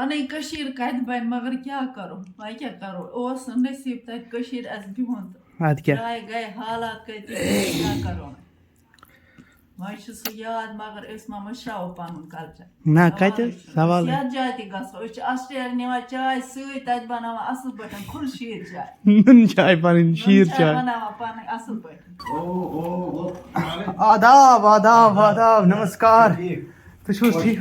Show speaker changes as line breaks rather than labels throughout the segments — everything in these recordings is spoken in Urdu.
پنٕنۍ کٔشیٖر کَتہِ بَنہِ مگر کیٛاہ کَرو وۄنۍ کیٛاہ کَرو اوس نہٕ نصیٖب تَتہِ کٔشیٖر اَسہِ بِہُن تہٕ جاے گٔے حالات گٔے کیٛاہ کَرو وۄنۍ چھُ سُہ یاد مگر أسۍ ما مٔشراوو پَنُن کَلچَر یَتھ جایہِ تہِ گژھو أسۍ چھِ آسٹریلیا نِوان چاے سۭتۍ تَتہِ بَناوان اَصٕل پٲٹھۍ کھُل شیٖر چاے بَناوان پَنٕنۍ اَصٕل پٲٹھۍ
آداب آداب آداب نمسکار تُہۍ چھِو حظ ٹھیٖک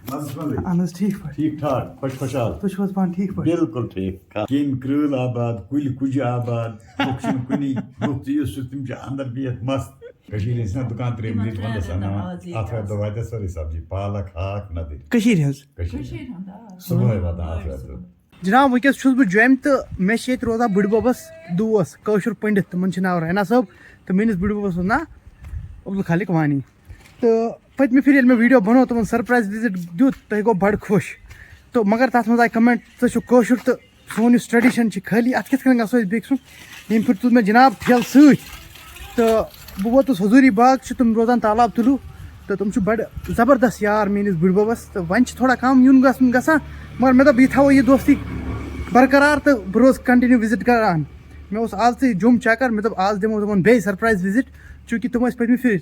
اہن حظ ٹھیٖک پٲٹھۍ
ٹھیٖک ٹھاک خۄش خۄشحال
تُہۍ چھِو حظ پانہٕ ٹھیٖک پٲٹھۍ
بِلکُل ٹھیٖک کیٚمۍ کرٛٲل آباد کُلۍ کُجہِ آباد لُکھ چھِنہٕ کُنی لُکھ ژٕ یُس چھُ تِم چھِ اَندر بِہِتھ مست کٔشیٖرِ ہِنٛدۍ چھِنہ دُکان ترٛٲیمٕتۍ ییٚتہِ وَندَس اَنناوان آتھوارِ دۄہ واتہِ سٲرٕے سبزی پالک ہاکھ نَدٕرۍ
کٔشیٖرِ ہٕنٛز
صُبحٲے واتان آتھوارِ دۄہ
جناب وٕنکٮ۪س چھُس بہٕ جوٚمہِ تہٕ مےٚ چھِ ییٚتہِ روزان بٕڈِبَبَس دوس کٲشُر پٔنڈِت تِمَن چھِ ناو رینا صٲب تہٕ میٲنِس بٕڈِبَبَس اوس ناو عبدالخالق وانی تہٕ پٔتمہِ پھِرِ ییٚلہِ مےٚ ویٖڈیو بَنوو تِمَن سرپرایز وِزِٹ دیُت تۄہہِ گوٚو بَڑٕ خۄش تہٕ مگر تَتھ منٛز آے کَمٮ۪نٛٹ ژٕ چھُکھ کٲشُر تہٕ سون یُس ٹرٛیڈِشَن چھِ خٲلی اَتھ کِتھ کٔنۍ گژھو أسۍ بیٚکہِ سُنٛد ییٚمہِ پھِرِ تُل مےٚ جِناب ٹھیلہٕ سۭتۍ تہٕ بہٕ ووتُس حضوٗری باغ چھِ تِم روزان تالاب تُلوٗ تہٕ تِم چھِ بَڑٕ زبردست یار میٲنِس بٕڈِبَبَس تہٕ وۄنۍ چھِ تھوڑا کَم یُن گژھُن گژھان مگر مےٚ دوٚپ یہِ تھاوو یہِ دوستی برقرار تہٕ بہٕ روزٕ کَنٹِنیوٗ وِزِٹ کَران مےٚ اوس آز تہِ جوٚم چَکر مےٚ دوٚپ آز دِمو تِمَن بیٚیہِ سرپرایز وِزِٹ چوٗنٛکہِ تِم ٲسۍ پٔتمہِ پھِرِ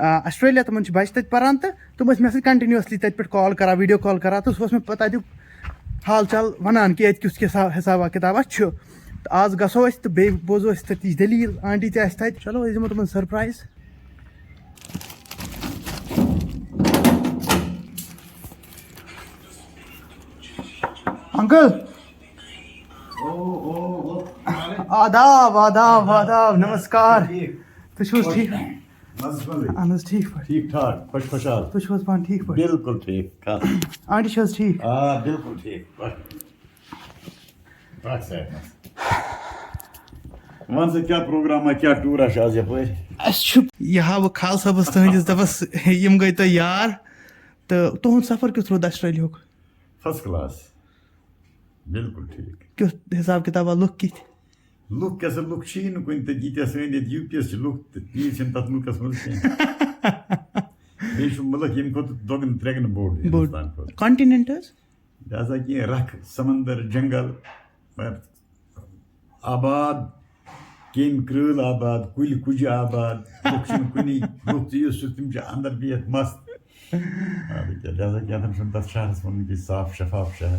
آسٹریلیا تِمَن چھِ بَچہِ تَتہِ پَران تہٕ تِم ٲسۍ مےٚ سۭتۍ کَنٹِنیوٗسلی تَتہِ پٮ۪ٹھ کال کَران ویٖڈیو کال کَران تہٕ سُہ اوس مےٚ پَتہٕ تَتیُک حال چال وَنان کہِ ییٚتہِ کیُتھ حِسابا کِتابا چھُ تہٕ آز گژھو أسۍ تہٕ بیٚیہِ بوزو أسۍ تَتِچ دٔلیٖل آنٹی تہِ آسہِ تَتہِ چلو أسۍ دِمو تِمَن سرپرایز انکل آداب آداب آداب نمسکار تُہۍ چھِو حظ ٹھیٖک اہن حظ ٹھیٖک پٲٹھۍ
ٹھیٖک ٹھاک خۄش خۄشحال
تُہۍ چھِو حظ پانہٕ ٹھیٖک پٲٹھۍ
بِلکُل ٹھیٖک
آنٹی چھِ حظ ٹھیٖک
آ بِلکُل ٹھیٖک وَن سا کیٛاہ پروگراما کیٛاہ ٹوٗرا چھُ آز یَپٲرۍ
اَسہِ چھُ یہِ ہاو بہٕ خال صٲبَس تُہٕنٛدِس دَپَس یِم گٔے تۄہہِ یار تہٕ تُہُنٛد سفر کیُتھ روٗد آسٹریلیاہُک
فٔسٹ کلاس بِلکُل ٹھیٖک
کیُتھ حِساب کِتابا لُکھ کِتھ
لُکھ کیٛاہ سا لُکھ چھِی نہٕ کُنہِ تہِ ییٖتیٛاہ سٲنۍ ییٚتہِ یوٗ پی ایس چھِ لُکھ تہٕ تیٖتۍ چھِنہٕ تَتھ مُلکَس منٛز کینٛہہ بیٚیہِ چھُ مُلک ییٚمہِ کھۄتہٕ دۄگنہٕ ترٛےٚ بوٚڑ ہِندُستان کھۄتہٕ
کانٹِنٮ۪نٛٹ حظ
لہذا کینٛہہ رَکھ سمنٛدر جنگل آباد کیٚمۍ کرٛٲل آباد کُلۍ کُجہِ آباد لُکھ چھِنہٕ کُنی لُکھ ژٕ یُس چھُ تِم چھِ اَندر بِہِتھ مست لہذا کیٛاہ چھُنہٕ تَتھ شہرَس وَنُن کہِ صاف شفاف شہر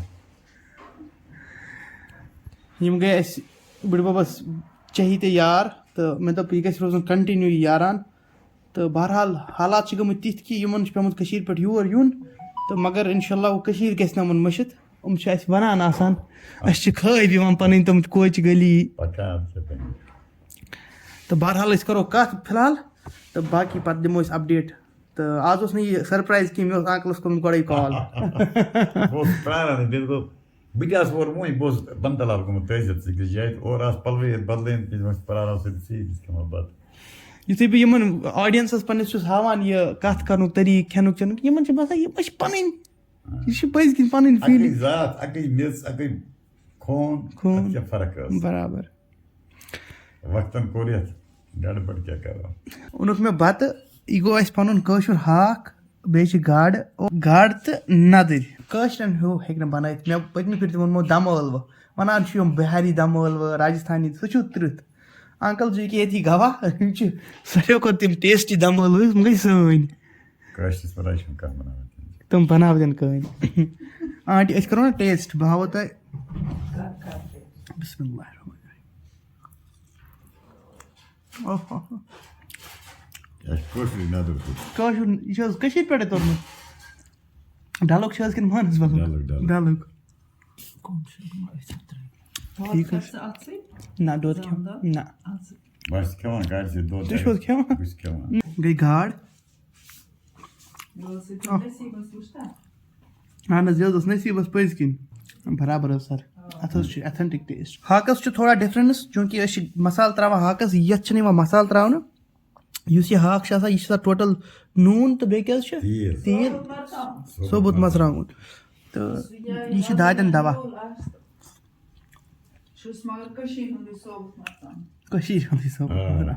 یِم گٔے اَسہِ بٕڈِبَبَس چہیتے یار تہٕ مےٚ دوٚپ یہِ گژھِ روزُن کَنٹِنیوٗ یہِ یاران تہٕ بہرحال حالات چھِ گٔمٕتۍ تِتھۍ کہِ یِمَن چھُ پیوٚمُت کٔشیٖرِ پٮ۪ٹھ یور یُن تہٕ مگر اِنشاء اللہ کٔشیٖر گژھِ نہٕ یِمَن مٔشِتھ یِم چھِ اَسہِ وَنان آسان اَسہِ چھِ خٲب یِوان پَنٕنۍ تِم کوچہِ گلی تہٕ بہرحال أسۍ کَرو کَتھ فِلحال تہٕ باقٕے پَتہٕ دِمو أسۍ اَپڈیٹ تہٕ آز اوس نہٕ یہِ سرپرایز کینٛہہ مےٚ اوس انکلَس کوٚرمُت گۄڈَے کال
بہٕ تہِ آسہٕ اورٕ وۄنۍ بہٕ اوسُس بنتلال گوٚمُت تٲزیت أکِس جایہِ اورٕ آسہٕ پَلوٲیِتھ بدلٲیِتھ پرٛارو سۭتۍ کھٮ۪مو بَتہٕ
یُتھُے بہٕ یِمَن آڈینسَس پنٛنِس چھُس ہاوان یہِ کَتھ کَرنُک طریٖقہٕ کھٮ۪نُک چٮ۪نُک یِمَن چھِ باسان یہِ چھِ پَنٕنۍ یہِ چھِ پٔزۍ کِنۍ پَنٕنۍ فیٖلِنٛگ
ذات اَکٕے میٚژ اَکٕے خوٗن کیٛاہ فرق ٲس
برابر
وقتاً کوٚر یَتھ گڑبڑ کیٛاہ کَرو
اوٚنُکھ مےٚ بَتہٕ یہِ گوٚو اَسہِ پَنُن کٲشُر ہاکھ بیٚیہِ چھِ گاڈٕ تہٕ نَدٕرۍ کٲشرٮ۪ن ہیوٗ ہیٚکہِ نہٕ بَنٲیِتھ مےٚ پٔتمہِ پھِرِ تہِ ووٚنمو دَمہٕ ٲلوٕ وَنان چھِ یِم بِہاری دَمہٕ ٲلوٕ راجِستھانی سُہ چھُو ترٕٛتھ انکل جی کہِ ییٚتی گوا یِم چھِ ساروِیو کھۄتہٕ تِم ٹیسٹی دَمہٕ ٲلوٕ یِم گٔے سٲنۍ تِم بَناوَن کٕہٕنۍ آنٹی أسۍ کَرو نا ٹیسٹ بہٕ ہاوو تۄہہِ بِسمہِ اللہِ الرحمٰنِ الرحیٖم کٲشُر یہِ چھِ حظ کٔشیٖرِ پٮ۪ٹھَے توٚرمُت ڈلُک چھِ حظ کِنہٕ مانَسبَلُک ڈلُک ٹھیٖک حظ نہ دۄد کھٮ۪مو نہ تُہۍ چھِو حظ کھٮ۪وان گٔے گاڈ اہن حظ یہِ حظ اوس نصیٖبَس پٔزۍ کِنۍ برابر حظ سر اَتھ حظ چھُ ایتھَنٹِک ٹیسٹ ہاکَس چھُ تھوڑا ڈِفرَنٕس چوٗنٛکہِ أسۍ چھِ مصالہٕ ترٛاوان ہاکَس یَتھ چھِنہٕ یِوان مصالہٕ ترٛاونہٕ یُس یہِ ہاکھ چھُ آسان یہِ چھُ آسان ٹوٹَل نوٗن تہٕ بیٚیہِ کیٛاہ حظ چھُ تیٖل ثوبوٗت مَرژٕوانٛگُن تہٕ یہِ چھِ دادٮ۪ن دَوا کٔشیٖرِ ہُنٛدُے ثوبوٗت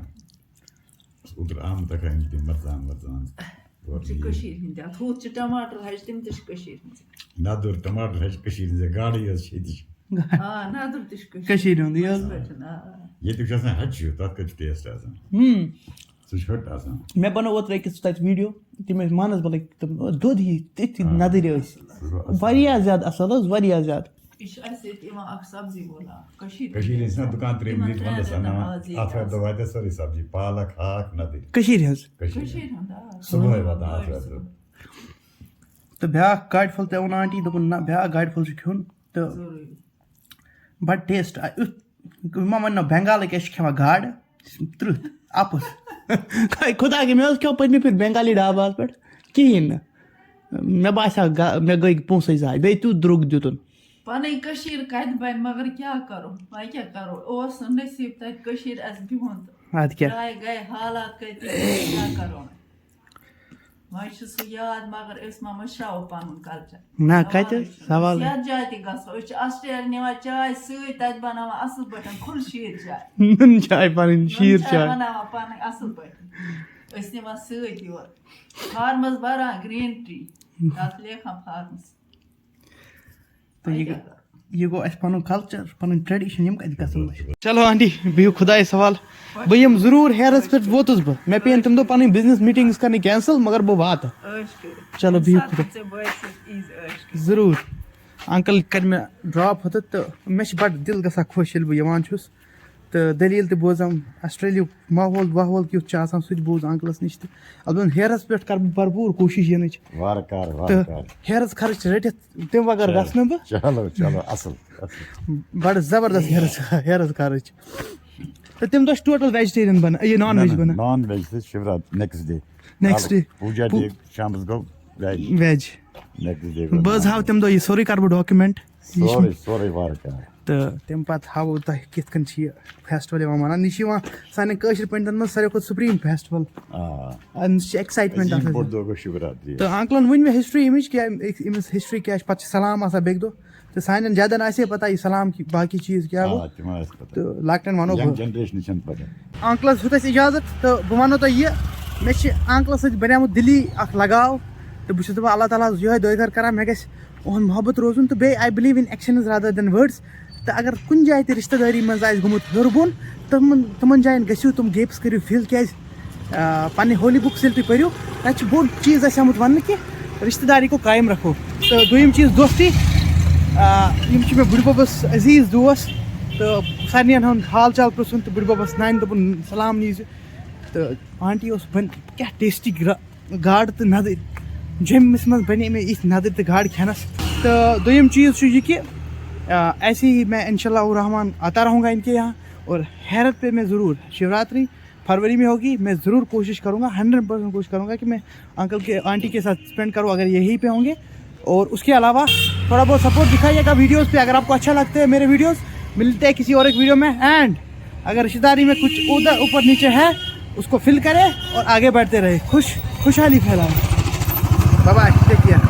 کشیر ہند اتھ ٹماٹر ہچ تم تشیر ہند
ندر ٹماٹر ہچ کشیر ہند گاڑی
ندر
کشیر ہند
یہ ہچ تک ٹیسٹ سٹ آسان
مے بنو اوترٕ أکِس تَتہِ ویٖڈیو تِم ٲسۍ مانسبلٕکۍ تِم دۄد ہی تِتھۍ نَدٕرۍ ٲسۍ واریاہ زیادٕ اَصٕل حظ واریاہ زیادٕ
سبزی بولا
کشیر ہند دکان ترٛیٚیِم رٮ۪تھ ونٛدس انناوان آتھوارِ دۄہ واتہِ سٲرٕے سبزی پالک ہاکھ ندٕرۍ
کٔشیٖرِ ہٕنٛز
صبحٲے واتان آتھوارِ دۄہ
تہٕ بیٛاکھ گاڈِ پھوٚل تہِ ووٚن آنٹی دوٚپُن نہ بیٛاکھ گاڈِ پھوٚل چھُ کھیوٚن تہٕ بَڑٕ ٹیسٹ یُتھ ما وَننو بنگالٕکۍ ٲسۍ چھِ کھٮ۪وان گاڈٕ تٕرٛہ اَپُز خۄدا کے مےٚ حظ کھیوٚو پٔتمہِ پھِرِ بنگالی ڈاباہس پٮ۪ٹھ کِہیٖنۍ نہٕ مےٚ باسیٛو مےٚ گٔے پونٛسَے ضایع بیٚیہِ تیُتھ درٛوگ دِتُن
پنٕنۍ کٔشیٖر کتہِ بنہِ مگر کیٛاہ کرو وۄنۍ کیٛاہ کرو اوس نہٕ نصیٖب تتہِ کٔشیٖر اسہِ بِہُن
اَدٕ کیٛاہ
جاے گٔے حالات گٔے کیٛاہ کرو وۄنۍ چھُ سُہ یاد مگر أسۍ ما مٔشراوو پنُن کلچر
نہ کتہِ سوال
یتھ جایہِ تہِ گژھو أسۍ چھِ آسٹریلیا نِوان چاے سۭتۍ تتہِ بناوان اصٕل پٲٹھۍ کھُل شیٖر چاے
نُن چاے پنٕنۍ شیٖر چاے
بناوان پنٕنۍ اصٕل پٲٹھۍ أسۍ نِوان سۭتۍ یور فارمس بران گریٖن ٹی تتھ لیکھان فارمس
یہ گوٚو اَسہِ پنُن کلچر پنٕنۍ ٹریڈِشن یِم کتہِ گژھن چلو آنٹی بِہِو خۄدایس حوال بہٕ یِمہٕ ضروٗر ہیرس پٮ۪ٹھ ووتُس بہٕ مےٚ پیٚیَن تَمہِ دۄہ پنٕنۍ بِزنس میٖٹِنٛگٕز کرنہِ کینسل مگر بہٕ واتہٕ چلو بِہِو خۄدا ضروٗر انکل کرِ مےٚ ڈراپ ہوٚتَتھ تہٕ مےٚ چھِ بڑٕ دِل گژھان خۄش ییٚلہِ بہٕ یِوان چھُس تہٕ دٔلیٖل تہِ بوزان آسٹریلیاہُک ماحول واحول کیُتھ چھُ آسان سُہ تہِ بوٗز انکلس نِش تہِ البتہ ہیرس پٮ۪ٹھ کرٕ بہٕ بھرپوٗر کوٗشش یِنٕچ تہٕ ہیرس خرٕچ رٔٹِتھ تمہِ بغٲر گژھٕ نہٕ بہٕ بڑٕ زبردست ہیرس خرٕچ تہٕ تمہِ دۄہ چھُ ٹوٹل ویجٹیرین بنان یہ نان ویج بنان نیکسٹ ڈے ویج بہٕ حظ ہاو تمہِ دۄہ یہِ سورُے کرٕ بہٕ ڈاکیومینٹ تہٕ تمہِ پتہٕ ہاوو تۄہہِ کِتھ کٔنۍ چھِ یہِ فیسٹول یِوان مناونہٕ یہِ چھِ یِوان سانٮ۪ن کٲشِر پنڈتن منٛز ساروی کھۄتہٕ سُپریٖم فیسٹول اَمہِ سۭتۍ چھِ ایکسایٹمنٹ آسان تہٕ انکلن ؤنۍ مےٚ ہسٹری امِچ کیٛاہ أمِس ہسٹری کیٛاہ چھِ پتہٕ چھِ سلام آسان بیٚکہِ دۄہ تہٕ سانٮ۪ن جدن آسہِ ہے پتہ یہِ سلام باقٕے چیٖز کیٛاہ گوٚو تہٕ لۄکٹٮ۪ن ونو بہٕ انکلس ہیوٚت اَسہِ اِجازت تہٕ بہٕ ونو تۄہہِ یہِ مےٚ چھِ انکلس سۭتۍ بنیومُت دِلی اکھ لگاو تہٕ بہٕ چھُس دپان اللہ تعالیٰ ہس یِہوے دعٲے کران مےٚ گژھِ اُہُنٛد محبت روزُن تہٕ بیٚیہِ آی بِلیٖو اِن ایکشنٕز رادر دین وٲڈٕس تہٕ اگر کُنہِ جایہِ تہِ رِشتہٕ دٲری منٛز آسہِ گوٚمُت ہیوٚر بۄن تِمن جاین گٔژھِو تِم گیپٕس کٔرِو فِل کیٛازِ پننہِ ہولی بُکٕس ییٚلہِ تُہۍ پٔرِو تَتہِ چھُ بوٚڑ چیٖز اَسہِ آمُت وننہٕ کہِ رِشتہٕ داری کو قایِم رکھو تہٕ دوٚیِم چیٖز دوستی یِم چھِ مےٚ بٕڈِببس عزیٖز دوس تہٕ سارنِین ہُنٛد حال چال پرٛژھُن تہٕ بٕڈِببس نانہِ دوٚپُن سلام نیٖزِ تہٕ آنٹی اوس کیٛاہ ٹیسٹی گاڈٕ تہٕ نَدٕرۍ جوٚمِس منٛز بنے مےٚ یِتھۍ نَدٕرۍ تہٕ گاڈٕ کھٮ۪نس تہٕ دوٚیِم چیٖز چھُ یہِ کہِ ایسے ہی میں انشاء اللہ الرحمان آتا رہوں گا ان کے یہاں اور حیرت پہ میں ضرور شیوراتری فروری میں ہوگی میں ضرور کوشش کروں گا 100% کوشش کروں گا کہ میں انکل کے آنٹی کے ساتھ اسپینڈ کروں اگر یہیں پہ ہوں گے اور اس کے علاوہ تھوڑا بہت سپورٹ دکھائیے گا ویڈیوز پہ اگر آپ کو اچھا لگتا ہے میرے ویڈیوز ملتے ہیں کسی اور ایک ویڈیو میں اینڈ اگر رشتہ داری میں کچھ ادھر اوپر نیچے ہے اس کو فل کرے اور آگے بڑھتے رہے خوشحالی پھیلائے بائے بائے ٹیک کیئر